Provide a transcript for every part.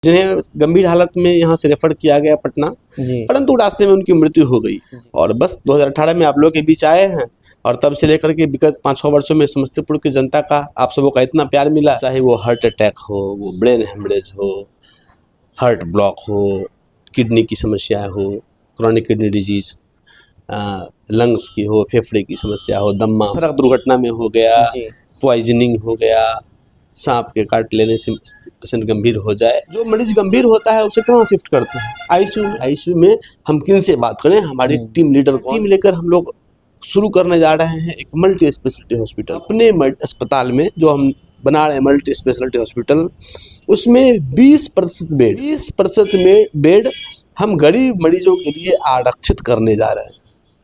जिन्हें गंभीर हालत में यहाँ से रेफर किया गया पटना, परंतु रास्ते में उनकी मृत्यु हो गई। और बस 2018 में आप लोगों के बीच आए हैं और तब से लेकर के विगत 5-6 वर्षों में समस्तीपुर की जनता का आप सबों का इतना प्यार मिला, चाहे वो हार्ट अटैक हो, वो ब्रेन हेमरेज हो, हार्ट ब्लॉक हो, किडनी की समस्या हो, क्रॉनिक किडनी डिजीज, लंग्स की हो, फेफड़े की समस्या हो, दमा, सड़क दुर्घटना में हो गया, पॉइजनिंग हो गया, सांप के काट लेने से पेशेंट गंभीर हो जाए। जो मरीज गंभीर होता है उसे कहाँ शिफ्ट करते हैं? आईसीयू में हम किन से बात करें? हमारी टीम लीडर को टीम लेकर हम लोग शुरू करने जा रहे हैं एक मल्टी स्पेशलिटी हॉस्पिटल अपने अस्पताल में, जो हम बना रहे हैं मल्टी स्पेशलिटी हॉस्पिटल। उसमें 20% बेड हम गरीब मरीजों के लिए आरक्षित करने जा रहे हैं।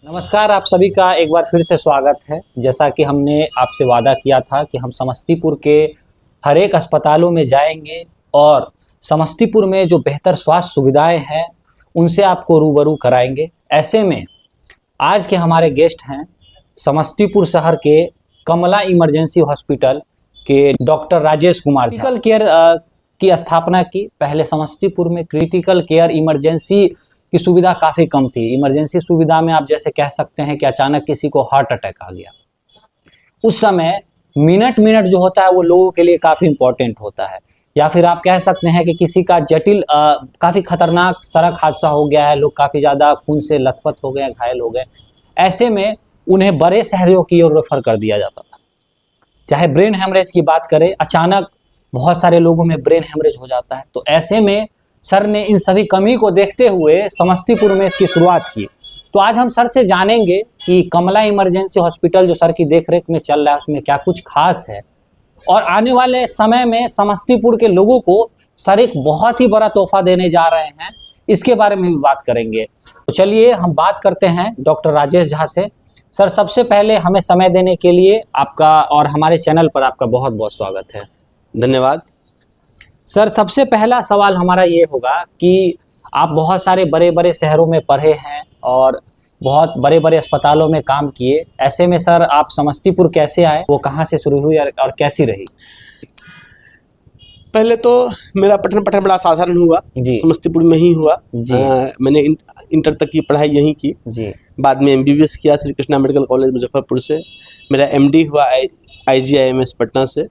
नमस्कार, आप सभी का एक बार फिर से स्वागत है। जैसा कि हमने आपसे वादा किया था कि हम समस्तीपुर के हर एक अस्पतालों में जाएंगे और समस्तीपुर में जो बेहतर स्वास्थ्य सुविधाएं हैं उनसे आपको रूबरू कराएंगे। ऐसे में आज के हमारे गेस्ट हैं समस्तीपुर शहर के कमला इमरजेंसी हॉस्पिटल के doctor Rajesh Kumar ji. Critical care की स्थापना की। पहले समस्तीपुर में क्रिटिकल केयर इमरजेंसी की सुविधा काफ़ी कम थी। इमरजेंसी सुविधा में आप जैसे कह सकते हैं कि अचानक किसी को हार्ट अटैक आ गया, उस समय मिनट जो होता है वो लोगों के लिए काफ़ी इंपॉर्टेंट होता है। या फिर आप कह सकते हैं कि किसी का जटिल काफ़ी खतरनाक सड़क हादसा हो गया है, लोग काफ़ी ज़्यादा खून से लथपथ हो गए, घायल हो गए, ऐसे में उन्हें बड़े शहरों की ओर रेफर कर दिया जाता था। चाहे ब्रेन हेमरेज की बात करें, अचानक बहुत सारे लोगों में ब्रेन हेमरेज हो जाता है। तो ऐसे में सर ने इन सभी कमी को देखते हुए समस्तीपुर में इसकी शुरुआत की। तो आज हम सर से जानेंगे कि कमला इमरजेंसी हॉस्पिटल जो सर की देखरेख में चल रहा है उसमें क्या कुछ खास है, और आने वाले समय में समस्तीपुर के लोगों को सर एक बहुत ही बड़ा तोहफा देने जा रहे हैं, इसके बारे में भी बात करेंगे। तो चलिए हम बात करते हैं डॉक्टर राजेश झा से। सर, सबसे पहले हमें समय देने के लिए आपका और हमारे चैनल पर आपका बहुत बहुत स्वागत है। धन्यवाद। सर, सबसे पहला सवाल हमारा ये होगा कि आप बहुत सारे बड़े बड़े शहरों में पढ़े हैं और बहुत बड़े बड़े अस्पतालों में काम किए। ऐसे में सर आप समस्तीपुर कैसे आए, वो कहाँ से शुरू हुई और कैसी रही? पहले तो मेरा पठन बड़ा साधारण हुआ, समस्तीपुर में ही हुआ। मैंने इंटर तक की पढ़ाई यहीं की जी। बाद में MBBS किया श्री कृष्णा मेडिकल कॉलेज मुजफ्फरपुर से। मेरा MD हुआ IGIMS पटना से,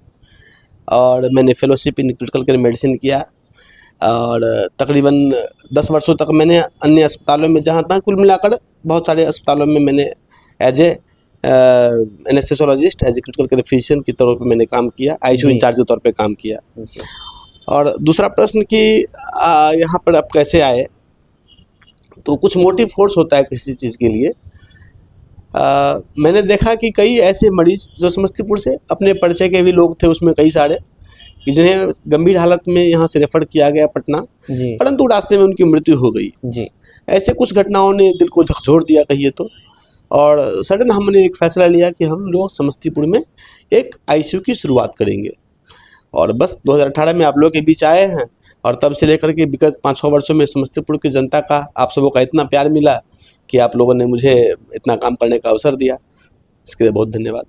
और मैंने fellowship in critical care medicine किया। और तकरीबन 10 वर्षों तक मैंने अन्य अस्पतालों में, जहाँ तक कुल मिलाकर बहुत सारे अस्पतालों में मैंने as a anaesthesiologist, as a critical care physician के तौर पे मैंने काम किया, ICU इंचार्ज के तौर पे काम किया। और दूसरा प्रश्न कि यहाँ पर आप कैसे आए, तो कुछ मोटिव फोर्स होता है किसी चीज़ के लिए। मैंने देखा कि कई ऐसे मरीज जो समस्तीपुर से, अपने परिचय के भी लोग थे उसमें कई सारे, कि जिन्हें गंभीर हालत में यहाँ से रेफर किया गया पटना, परंतु रास्ते में उनकी मृत्यु हो गई जी। ऐसे कुछ घटनाओं ने दिल को झकझोर दिया कहिए तो, और सडन हमने एक फैसला लिया कि हम लोग समस्तीपुर में एक ICU की शुरुआत करेंगे। और बस 2018 में आप लोगों के बीच आए हैं और तब से लेकर के विगत 5-6 वर्षों में समस्तीपुर की जनता का आप सबों का इतना प्यार मिला कि आप लोगों ने मुझे इतना काम करने का अवसर दिया, इसके लिए बहुत धन्यवाद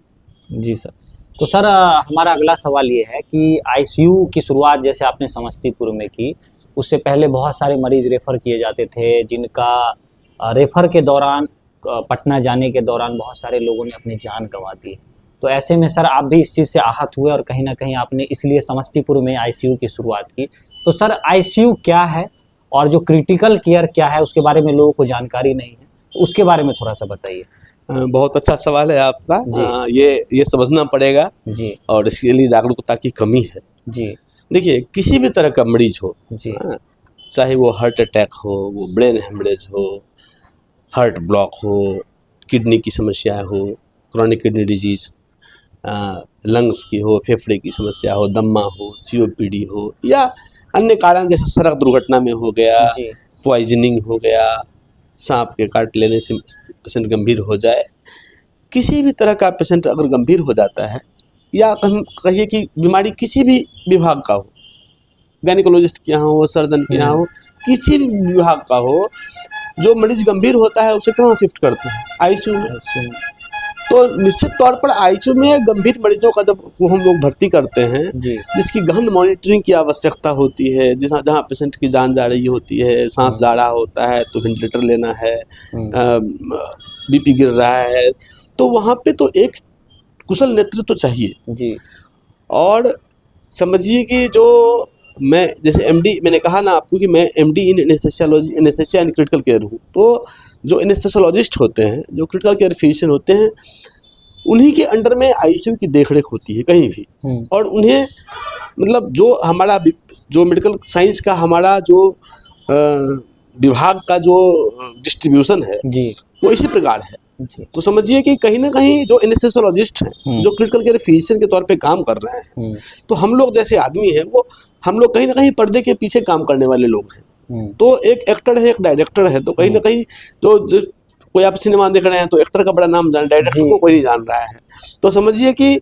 जी सर। तो सर हमारा अगला सवाल ये है कि ICU की शुरुआत जैसे आपने समस्तीपुर में की, उससे पहले बहुत सारे मरीज रेफ़र किए जाते थे, जिनका रेफ़र के दौरान, पटना जाने के दौरान बहुत सारे लोगों ने अपनी जान गंवा दी। तो ऐसे में सर आप भी इस चीज़ से आहत हुए और कहीं ना कहीं आपने इसलिए समस्तीपुर में ICU की शुरुआत की। तो सर ICU क्या है और जो क्रिटिकल केयर क्या है उसके बारे में लोगों को जानकारी नहीं है, तो उसके बारे में थोड़ा सा बताइए। बहुत अच्छा सवाल है आपका जी। ये समझना पड़ेगा जी, और इसके लिए जागरूकता की कमी है जी। देखिए, किसी भी तरह का मरीज हो जी, चाहे वो हार्ट अटैक हो, वो ब्रेन हेमरेज हो, हार्ट ब्लॉक हो, किडनी की समस्या हो, क्रॉनिक किडनी डिजीज, लंग्स की हो, फेफड़े की समस्या हो, दमा हो, COPD हो, या अन्य कारण जैसे सड़क दुर्घटना में हो गया, पॉइजनिंग हो गया, सांप के काट लेने से पेशेंट गंभीर हो जाए, किसी भी तरह का पेशेंट अगर गंभीर हो जाता है, या हम कहिए कि बीमारी किसी भी विभाग का हो, गायनिकोलॉजिस्ट के यहाँ हो, सर्जन के यहाँ हो, किसी भी विभाग का हो, जो मरीज गंभीर होता है उसे कहाँ शिफ्ट करते हैं? ICU में। तो निश्चित तौर पर आईसीयू में गंभीर मरीजों का जब को हम लोग भर्ती करते हैं, जी जिसकी गहन मॉनिटरिंग की आवश्यकता होती है, जहाँ पेशेंट की जान जा रही होती है, सांस जा रहा होता है तो वेंटिलेटर लेना है, बीपी गिर रहा है, तो वहाँ पे तो एक कुशल नेतृत्व तो चाहिए। जी और समझिए कि जो मैं जैसे एमडी, मैंने कहा ना आपको कि मैं MD in anaesthesiology, anaesthesia and critical care हूँ। तो जो एनेस्थेसियोलॉजिस्ट होते हैं, जो क्रिटिकल केयर फिजिशियन होते हैं, उन्हीं के अंडर में आईसीयू की देखरेख होती है कहीं भी। और उन्हें मतलब जो हमारा जो मेडिकल साइंस का हमारा जो विभाग का जो डिस्ट्रीब्यूशन है जी वो इसी प्रकार है। जी तो समझिए कि कहीं ना कहीं जो एनेस्थेसियोलॉजिस्ट हैं, जो क्रिटिकल केयर फिजिशियन के तौर पे काम कर रहे हैं, तो हम लोग जैसे आदमी हैं, वो हम लोग कहीं ना कहीं पर्दे के पीछे काम करने वाले लोग हैं। तो एक एक्टर है, एक डायरेक्टर है, तो कहीं ना कहीं जो कोई आप सिनेमा देख रहे हैं तो एक्टर का बड़ा नाम जान, डायरेक्टर को कोई नहीं जान रहा है। तो समझिए कि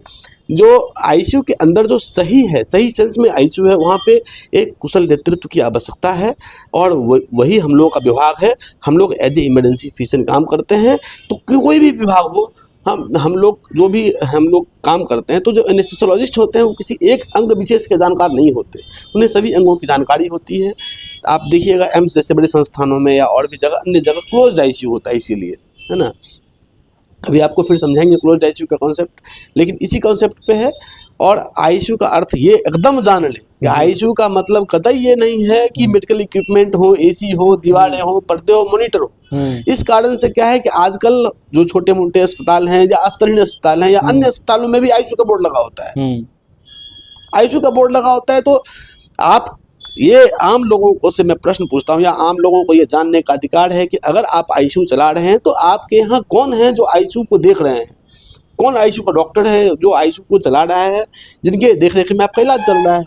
जो आईसीयू के अंदर जो सही है, सही सेंस में आईसीयू है, वहाँ पे एक कुशल नेतृत्व की आवश्यकता है। और वही हम लोगों का विभाग है। हम लोग एज ए इमरजेंसी फिजिशियन काम करते हैं। तो कोई भी विभाग हो, हम लोग जो भी हम लोग काम करते हैं, तो जो एनेस्थेसियोलॉजिस्ट होते हैं वो किसी एक अंग विशेष के जानकार नहीं होते, उन्हें सभी अंगों की जानकारी होती है। आप देखिएगा एम्स जैसे बड़े संस्थानों में या और भी जगह, अन्य जगह क्लोज्ड आईसीयू होता है, इसीलिए, है ना। अभी आपको फिर समझाएंगे क्लोज्ड आईसीयू का कॉन्सेप्ट, लेकिन इसी कॉन्सेप्ट पे है। और आईसीयू का अर्थ ये एकदम जान लें कि आईसीयू का मतलब कतई ये नहीं है कि मेडिकल इक्विपमेंट हो, एसी हो, दीवारें हो, पर्दे हो, मॉनिटर हो। इस कारण से क्या है कि आजकल जो छोटे मोटे अस्पताल हैं या स्तरीय अस्पताल हैं या अन्य अस्पतालों में भी आईसीयू का बोर्ड लगा होता है। आईसीयू का बोर्ड लगा होता है। तो आप ये आम लोगों को से मैं प्रश्न पूछता हूँ, या आम लोगों को ये जानने का अधिकार है कि अगर आप आईसीयू चला रहे हैं तो आपके यहाँ कौन है जो आईसीयू को देख रहे हैं, कौन आईसीयू का डॉक्टर है जो आईसीयू को चला रहा है, जिनके देख रेख में आपका इलाज चल रहा है।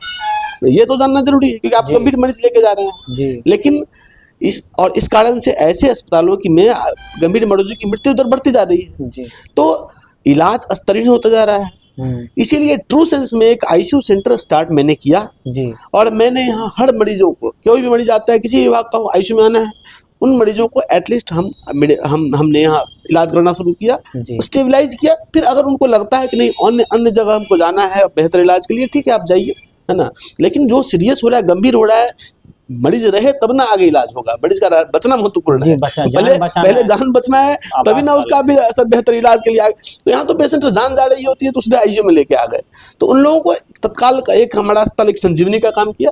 ये तो जानना जरूरी है, क्योंकि आप गंभीर मरीज लेके जा रहे हैं जी। लेकिन इस कारण से ऐसे अस्पतालों की में गंभीर मरीजों की मृत्यु दर बढ़ती जा रही है जी। तो इलाज स्तरीय होता जा रहा है। इसीलिए ट्रू सेंस में एक आईसीयू सेंटर स्टार्ट मैंने किया जी। और मैंने यहाँ हर मरीजों को, कोई भी मरीज आता है किसी विभाग का हो, आईसीयू में आना है, उन मरीजों को एटलीस्ट हमने यहाँ इलाज करना शुरू किया, स्टेबलाइज किया। फिर अगर उनको लगता है कि नहीं अन्य जगह हमको जाना है बेहतर इलाज के लिए, ठीक है आप जाइए, है ना। लेकिन जो सीरियस हो रहा है, गंभीर हो रहा है, मरीज रहे तब ना आगे इलाज होगा। मरीज का बचना महत्वपूर्ण है। पहले जान बचना है, तभी ना उसका भी असर बेहतर इलाज के लिए आगे। तो यहाँ तो पेशेंट जान जा रही होती है तो उसने आईसीयू में लेके आ गए। तो उन लोगों को तत्काल एक हमारा अस्पताल एक संजीवनी का काम किया,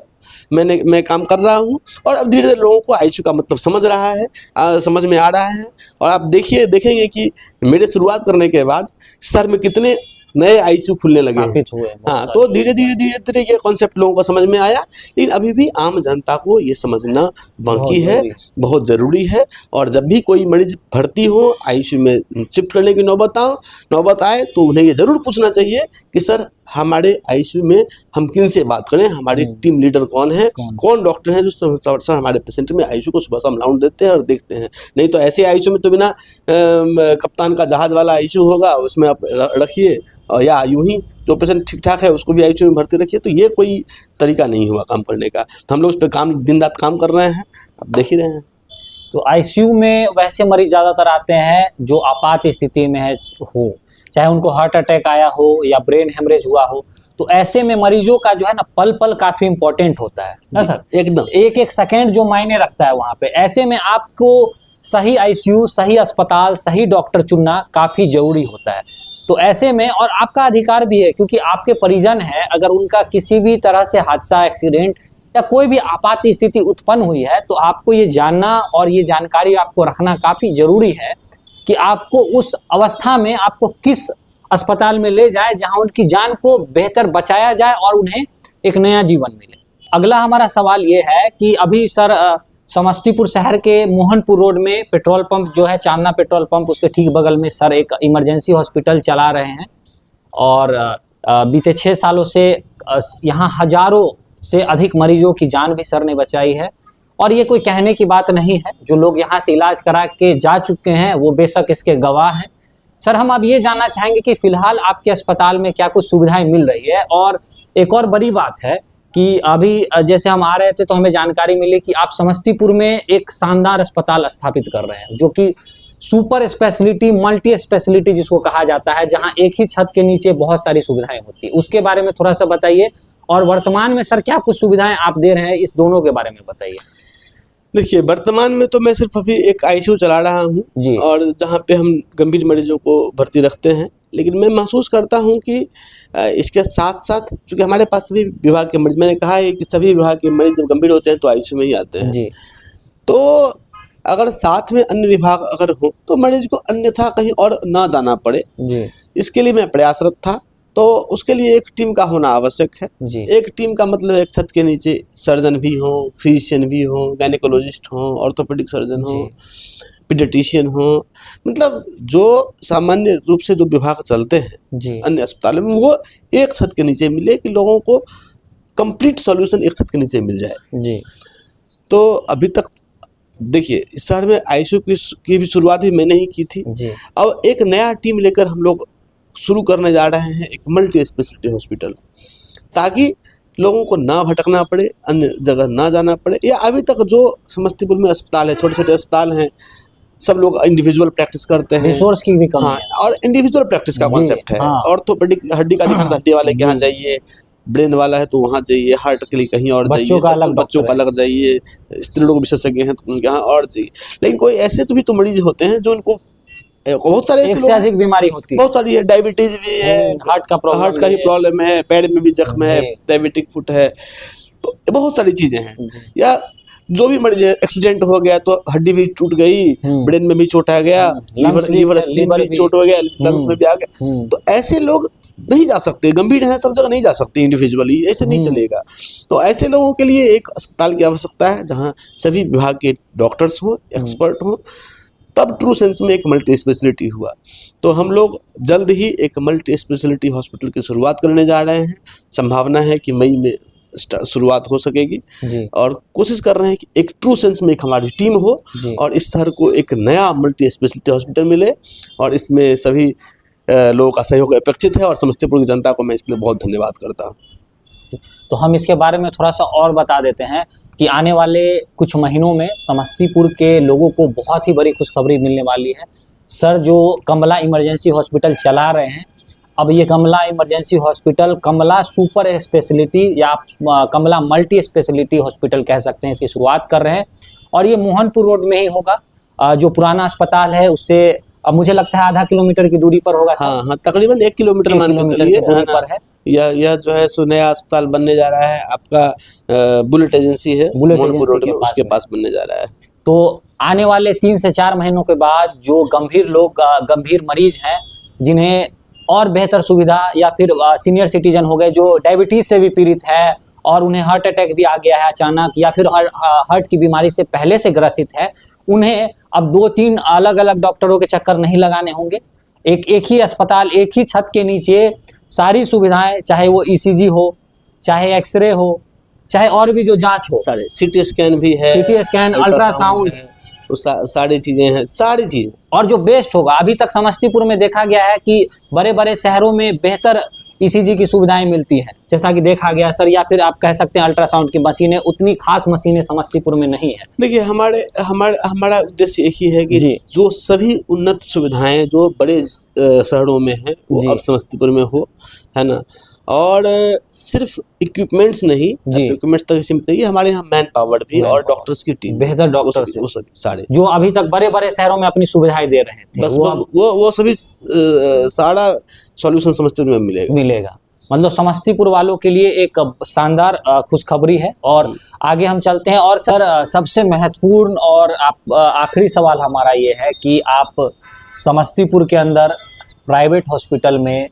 मैं काम कर रहा हूँ। और अब धीरे धीरे लोगों को आईसीयू का मतलब समझ रहा है, समझ में आ रहा है। और आप देखेंगे कि मेरे शुरुआत करने के बाद शहर में कितने नए आईसीयू खुलने लगे हैं। हाँ, तो धीरे धीरे ये कॉन्सेप्ट लोगों को समझ में आया। लेकिन अभी भी आम जनता को ये समझना बाकी है, बहुत ज़रूरी है। और जब भी कोई मरीज भर्ती हो, आईसीयू में शिफ्ट करने की नौबत आए तो उन्हें ये ज़रूर पूछना चाहिए कि सर हमारे आईसीयू में हम किन से बात करें, हमारी टीम लीडर कौन है, कौन डॉक्टर हैं जो सर हमारे पेशेंट में आईसीयू को सुबह शाम राउंड देते हैं और देखते हैं। नहीं तो ऐसे आईसीयू में तो बिना कप्तान का जहाज वाला आईसीयू होगा, उसमें आप रखिए, या यूं ही जो पेशेंट ठीक ठाक है उसको भी आईसीयू में भर्ती रखिए। तो ये कोई तरीका नहीं हुआ काम करने का। तो हम लोग उस पर दिन रात काम कर रहे हैं, आप देख ही रहे हैं। तो आईसीयू में वैसे मरीज ज़्यादातर आते हैं जो आपात स्थिति में हो, चाहे उनको हार्ट अटैक आया हो या ब्रेन हेमरेज हुआ हो। तो ऐसे में मरीजों का जो है ना पल पल काफी इंपॉर्टेंट होता है ना सर, एकदम एक एक सेकेंड जो मायने रखता है वहां पे। ऐसे में आपको सही आईसीयू, सही अस्पताल, सही डॉक्टर चुनना काफी जरूरी होता है। तो ऐसे में, और आपका अधिकार भी है क्योंकि आपके परिजन है, अगर उनका किसी भी तरह से हादसा, एक्सीडेंट या कोई भी आपात स्थिति उत्पन्न हुई है तो आपको ये जानना और ये जानकारी आपको रखना काफी जरूरी है कि आपको उस अवस्था में आपको किस अस्पताल में ले जाए जहां उनकी जान को बेहतर बचाया जाए और उन्हें एक नया जीवन मिले। अगला हमारा सवाल ये है कि अभी सर समस्तीपुर शहर के मोहनपुर रोड में पेट्रोल पंप जो है, चांदना पेट्रोल पंप, उसके ठीक बगल में सर एक इमरजेंसी हॉस्पिटल चला रहे हैं। और बीते 6 सालों से यहाँ हजारों से अधिक मरीजों की जान भी सर ने बचाई है। और ये कोई कहने की बात नहीं है, जो लोग यहाँ से इलाज करा के जा चुके हैं वो बेशक इसके गवाह हैं। सर हम अब ये जानना चाहेंगे कि फिलहाल आपके अस्पताल में क्या कुछ सुविधाएं मिल रही है। और एक और बड़ी बात है कि अभी जैसे हम आ रहे थे तो हमें जानकारी मिली कि आप समस्तीपुर में एक शानदार अस्पताल स्थापित कर रहे हैं, जो कि सुपर स्पेशलिटी मल्टी स्पेशलिटी जिसको कहा जाता है, जहां एक ही छत के नीचे बहुत सारी सुविधाएं होती है। उसके बारे में थोड़ा सा बताइए, और वर्तमान में सर क्या कुछ सुविधाएं आप दे रहे हैं, इस दोनों के बारे में बताइए। देखिए, वर्तमान में तो मैं सिर्फ अभी एक आईसीयू चला रहा हूँ, और जहाँ पे हम गंभीर मरीजों को भर्ती रखते हैं। लेकिन मैं महसूस करता हूँ कि इसके साथ साथ, चूँकि हमारे पास सभी विभाग के मरीज, मैंने कहा है कि सभी विभाग के मरीज जब गंभीर होते हैं तो आईसीयू में ही आते हैं जी। तो अगर साथ में अन्य विभाग अगर हो तो मरीज को अन्यथा कहीं और ना जाना पड़े जी। इसके लिए मैं प्रयासरत था। तो उसके लिए एक टीम का होना आवश्यक है जी। एक टीम का मतलब एक छत के नीचे सर्जन भी हो, फिजिशियन भी हो, गायनेकोलॉजिस्ट हो, ऑर्थोपेडिक सर्जन हो, पीडियाट्रिशियन हो, मतलब जो सामान्य रूप से जो विभाग चलते हैं अन्य अस्पतालों में, वो एक छत के नीचे मिले कि लोगों को कंप्लीट सॉल्यूशन एक छत के नीचे मिल जाए जी। तो अभी तक देखिए, इस शहर में आईसीयू की भी शुरुआत भी मैंने ही की थी जी। और एक नया टीम लेकर हम लोग शुरू करने जा रहे हैं, एक मल्टी स्पेशलिटी हॉस्पिटल, ताकि लोगों को ना भटकना पड़े, अन्य जगह ना जाना पड़े। या अभी तक जो समस्तीपुर में अस्पताल है, छोटे छोटे अस्पताल हैं, सब लोग इंडिविजुअल प्रैक्टिस करते हैं, रिसोर्स की भी कमी हाँ, है। और इंडिविजुअल प्रैक्टिस का कॉन्सेप्ट है। ऑर्थोपेडिक हड्डी का दिक्कत हड्डी वाले के यहाँ जाइए, ब्रेन वाला है तो वहाँ जाइए, हार्ट के लिए कहीं और जाइए, बच्चों का अलग जाइए, स्त्री लोग विशेषज्ञ हैं तो उनके यहाँ और जाइए। लेकिन कोई ऐसे तो भी तो मरीज होते हैं जो उनको बहुत सारे एक से अधिक बीमारी होती है, बहुत सारी है, डायबिटीज भी है, हार्ट का ही प्रॉब्लम है, पैर में भी जख्म है, डायबिटिक फुट है, तो बहुत सारी चीजें हैं। या जो भी मरीज है, एक्सीडेंट हो गया तो हड्डी भी टूट गई, ब्रेन में भी चोट आ गया, लीवर भी चोट हो गया, लंग्स में भी आ गया, तो ऐसे लोग नहीं जा सकते, गंभीर है सब जगह नहीं जा सकते इंडिविजुअली, ऐसे नहीं चलेगा। तो ऐसे लोगों के लिए एक अस्पताल की आवश्यकता है जहाँ सभी विभाग के डॉक्टर्स हों, एक्सपर्ट हों, तब ट्रू सेंस में एक मल्टी स्पेशलिटी हुआ। तो हम लोग जल्द ही एक मल्टी स्पेशलिटी हॉस्पिटल की शुरुआत करने जा रहे हैं। संभावना है कि मई में शुरुआत हो सकेगी और कोशिश कर रहे हैं कि एक ट्रू सेंस में एक हमारी टीम हो और इस शहर को एक नया मल्टी स्पेशलिटी हॉस्पिटल मिले, और इसमें सभी लोगों का सहयोग अपेक्षित है और समस्तीपुर की जनता को मैं इसके लिए बहुत धन्यवाद करता हूँ। तो हम इसके बारे में थोड़ा सा और बता देते हैं कि आने वाले कुछ महीनों में समस्तीपुर के लोगों को बहुत ही बड़ी खुशखबरी मिलने वाली है। सर जो कमला इमरजेंसी हॉस्पिटल चला रहे हैं, अब ये कमला इमरजेंसी हॉस्पिटल कमला सुपर स्पेशलिटी या कमला मल्टी स्पेशलिटी हॉस्पिटल कह सकते हैं, इसकी शुरुआत कर रहे हैं और ये मोहनपुर रोड में ही होगा। जो पुराना अस्पताल है उससे अब मुझे लगता है आधा किलोमीटर की दूरी पर होगा। हाँ हाँ, तकरीबन 1 किलोमीटर मान के चलिए पर है। यह जो है सो नया अस्पताल बनने जा रहा है, आपका बुलेट एजेंसी है मोहनपुर रोड में, उसके पास बनने जा रहा है। तो आने वाले 3 से 4 महीनों के बाद जो गंभीर मरीज हैं, जिन्हें और बेहतर सुविधा, या फिर सीनियर सिटीजन हो गए जो डायबिटीज से भी पीड़ित है और उन्हें हार्ट अटैक भी आ गया है अचानक, या फिर हार्ट की बीमारी से पहले से ग्रसित है, उन्हें अब 2-3 अलग अलग डॉक्टरों के चक्कर नहीं लगाने होंगे। एक ही अस्पताल, एक ही छत के नीचे सारी सुविधाएं, चाहे वो ईसीजी हो, चाहे एक्सरे हो, चाहे और भी जो जांच हो, सारे सीटी स्कैन भी है, सीटी स्कैन, अल्ट्रासाउंड, सारी चीजें हैं, सारी चीजें। और जो बेस्ट होगा, अभी तक समस्तीपुर में देखा गया है कि बड़े बड़े शहरों में बेहतर ईसीजी की सुविधाएं मिलती हैं, जैसा कि देखा गया सर, या फिर आप कह सकते हैं अल्ट्रासाउंड की मशीनें, उतनी खास मशीनें समस्तीपुर में नहीं है। देखिए, हमारा उद्देश्य एक ही है कि जो सभी उन्नत सुविधाएं जो बड़े शहरों में हैं वो अब समस्तीपुर में हो, है ना। और सिर्फ इक्विपमेंट्स नहीं, इक्विपमेंट्स तक सीमित नहीं, हमारे यहाँ मैन पावर भी और डॉक्टर्स की टीम, बेहतर डॉक्टर्स, वो सभी सारे जो अभी तक बड़े बड़े शहरों में अपनी सुविधाएं दे रहे थे, बस वो सभी सारा सॉल्यूशन समस्तीपुर में मिलेगा। मतलब समस्तीपुर वालों के लिए एक शानदार खुशखबरी है। और आगे हम चलते हैं। और सर सबसे महत्वपूर्ण और आखिरी सवाल हमारा ये है कि आप समस्तीपुर के अंदर प्राइवेट हॉस्पिटल में,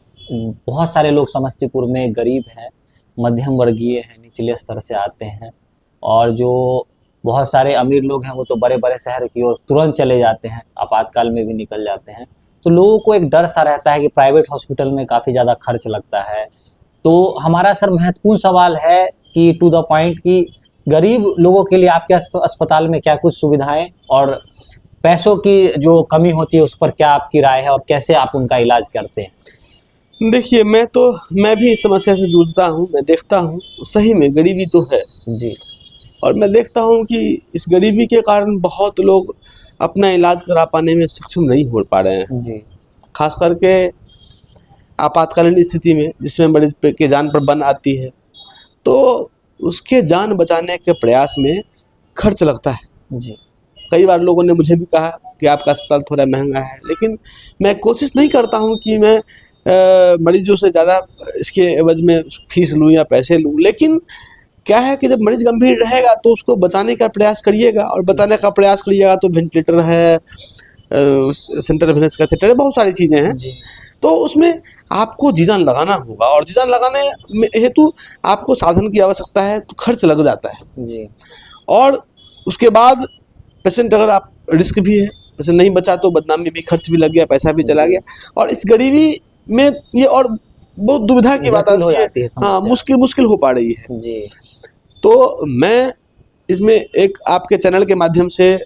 बहुत सारे लोग समस्तीपुर में गरीब हैं, मध्यम वर्गीय हैं, निचले स्तर से आते हैं, और जो बहुत सारे अमीर लोग हैं वो तो बड़े बड़े शहर की ओर तुरंत चले जाते हैं, आपातकाल में भी निकल जाते हैं। तो लोगों को एक डर सा रहता है कि प्राइवेट हॉस्पिटल में काफ़ी ज़्यादा खर्च लगता है। तो हमारा सर महत्वपूर्ण सवाल है कि टू द पॉइंट, कि गरीब लोगों के लिए आपके अस्पताल में क्या कुछ सुविधाएं और पैसों की जो कमी होती है उस पर क्या आपकी राय है और कैसे आप उनका इलाज करते हैं? देखिए, मैं भी इस समस्या से जूझता हूँ। मैं देखता हूँ सही में गरीबी तो है जी और मैं देखता हूँ कि इस गरीबी के कारण बहुत लोग अपना इलाज करा पाने में सक्षम नहीं हो पा रहे हैं। जी खास करके आपातकालीन स्थिति में जिसमें मरीज के जान पर बन आती है, तो उसके जान बचाने के प्रयास में खर्च लगता है। जी कई बार लोगों ने मुझे भी कहा कि आपका अस्पताल थोड़ा महंगा है, लेकिन मैं कोशिश नहीं करता हूँ कि मैं मरीजों से ज़्यादा इसके एवज में फीस लूँ या पैसे लूँ। लेकिन क्या है कि जब मरीज गंभीर रहेगा तो उसको बचाने का प्रयास करिएगा, और बचाने का प्रयास करिएगा तो वेंटिलेटर है, सेंट्रल वेनस कैथेटर है, बहुत सारी चीज़ें हैं। जी तो उसमें आपको जी जान लगाना होगा, और जी जान लगाने हेतु आपको साधन की आवश्यकता है, तो खर्च लग जाता है। जी और उसके बाद पेशेंट अगर आप रिस्क भी है, पेशेंट नहीं बचा तो बदनामी भी, खर्च भी लग गया, पैसा भी चला गया। और इस गरीबी में ये और बहुत दुविधा की बात जटिल हो आती है। जाती है हाँ, समस्या। मुश्किल हो पा रही है। जी तो मैं इसमें एक आपके चैनल के माध्यम से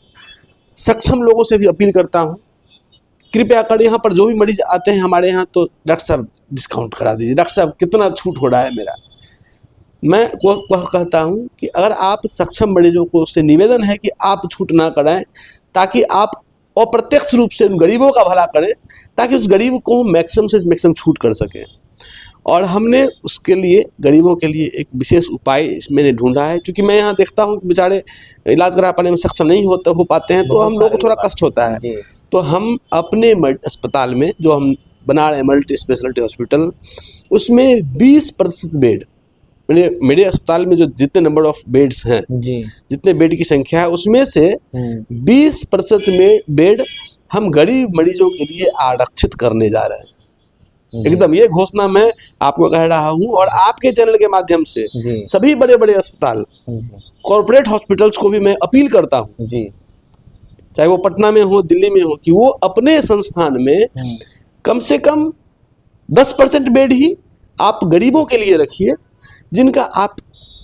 सक्षम लोगों से भी अपील करता हूँ, कृपया कर यहाँ पर जो भी मरीज आते हैं हमारे यहाँ, तो डॉक्टर साहब डिस्काउंट करा दीजिए। डॉक्टर साहब कितना छूट हो रहा है मेरा। मैं कहता हूँ कि अगर आप सक्षम मरीजों को उससे निवेदन है कि आप छूट ना कराएं, ताकि आप अप्रत्यक्ष रूप से उन गरीबों का भला करें, ताकि उस गरीब को मैक्सिमम से मैक्सिमम छूट कर सकें। और हमने उसके लिए, गरीबों के लिए एक विशेष उपाय इसमें ढूंढा है। क्योंकि मैं यहाँ देखता हूँ कि बेचारे इलाज करा पाने में सक्षम नहीं हो पाते हैं, तो हम लोगों को थोड़ा कष्ट होता है। तो हम अपने अस्पताल में जो हम बना रहे हैं मल्टी स्पेशलिटी हॉस्पिटल, उसमें 20% बेड, मेरे अस्पताल में जो जितने नंबर ऑफ बेड्स हैं, जी जितने बेड की संख्या है, उसमें से 20% में बेड हम गरीब मरीजों के लिए आरक्षित करने जा रहे हैं। एकदम ये घोषणा मैं आपको कह रहा हूँ, और आपके चैनल के माध्यम से सभी बड़े बड़े अस्पताल, कॉर्पोरेट हॉस्पिटल्स को भी मैं अपील करता हूँ, चाहे वो पटना में हो, दिल्ली में हो, कि वो अपने संस्थान में कम से कम 10% बेड ही आप गरीबों के लिए रखिए, जिनका आप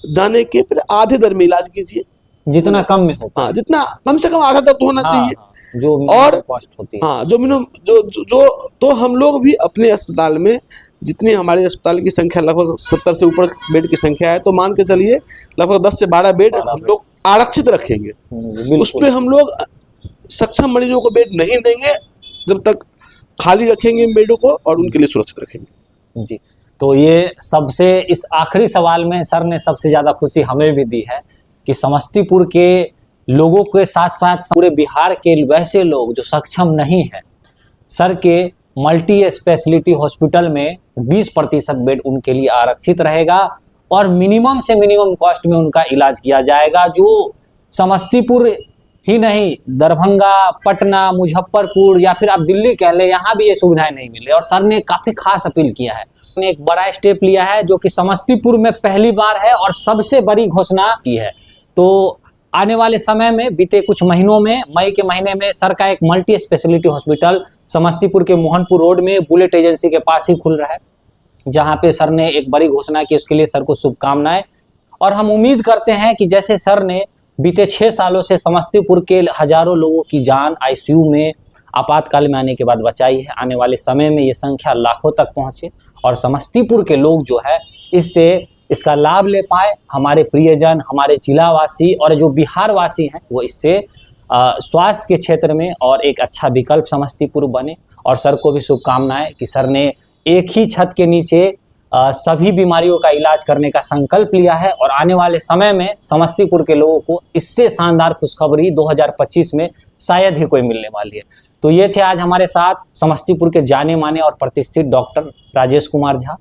जाने के फिर आधे दर में इलाज कीजिए, जितना कम में हो। हाँ, जितना कम से कम आधा दर तो होना चाहिए। जो और कॉस्ट होती है, हाँ, जो मिनिमम जो तो हम लोग भी अपने अस्पताल में, जितनी हमारे अस्पताल की संख्या लगभग 70 से ऊपर बेड की संख्या है, तो मान के चलिए लगभग 10 से 12 बेड हम लोग आरक्षित रखेंगे। उस पर हम लोग सक्षम मरीजों को बेड नहीं देंगे जब तक खाली रखेंगे बेडों को, और उनके लिए सुरक्षित रखेंगे। जी, तो ये सबसे, इस आखिरी सवाल में सर ने सबसे ज़्यादा खुशी हमें भी दी है कि समस्तीपुर के लोगों के साथ साथ पूरे बिहार के वैसे लोग जो सक्षम नहीं है, सर के मल्टी स्पेशलिटी हॉस्पिटल में 20% बेड उनके लिए आरक्षित रहेगा, और मिनिमम से मिनिमम कॉस्ट में उनका इलाज किया जाएगा। जो समस्तीपुर ही नहीं, दरभंगा, पटना, मुजफ्फरपुर या फिर आप दिल्ली कह ले, यहाँ भी ये सुविधाएं नहीं मिले। और सर ने काफ़ी खास अपील किया है, ने एक बड़ा स्टेप लिया है जो कि समस्तीपुर में पहली बार है और सबसे बड़ी घोषणा की है। तो आने वाले समय में, बीते कुछ महीनों में, मई के महीने में सर का एक मल्टी स्पेशलिटी हॉस्पिटल समस्तीपुर के मोहनपुर रोड में बुलेट एजेंसी के पास ही खुल रहा है, जहां पे सर ने एक बड़ी घोषणा की। उसके लिए सर को शुभकामनाएं। और हम उम्मीद करते हैं कि जैसे सर ने बीते 6 सालों से समस्तीपुर के हजारों लोगों की जान आईसीयू में आपातकाल में आने के बाद बचाई है, आने वाले समय में ये संख्या लाखों तक पहुंचे और समस्तीपुर के लोग जो है इसका लाभ ले पाए। हमारे प्रियजन, हमारे जिलावासी और जो बिहार वासी हैं, वो इससे स्वास्थ्य के क्षेत्र में और एक अच्छा विकल्प समस्तीपुर बने। और सर को भी शुभकामनाएं कि सर ने एक ही छत के नीचे सभी बीमारियों का इलाज करने का संकल्प लिया है, और आने वाले समय में समस्तीपुर के लोगों को इससे शानदार खुशखबरी 2025 में शायद ही कोई मिलने वाली है। तो ये थे आज हमारे साथ समस्तीपुर के जाने माने और प्रतिष्ठित डॉक्टर राजेश कुमार झा,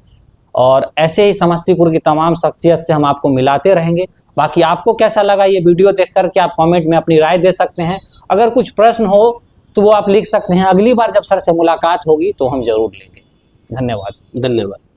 और ऐसे ही समस्तीपुर की तमाम शख्सियत से हम आपको मिलाते रहेंगे। बाकी आपको कैसा लगा ये वीडियो देख करके आप कमेंट में अपनी राय दे सकते हैं। अगर कुछ प्रश्न हो तो वो आप लिख सकते हैं। अगली बार जब सर से मुलाकात होगी तो हम जरूर लेंगे। धन्यवाद। धन्यवाद।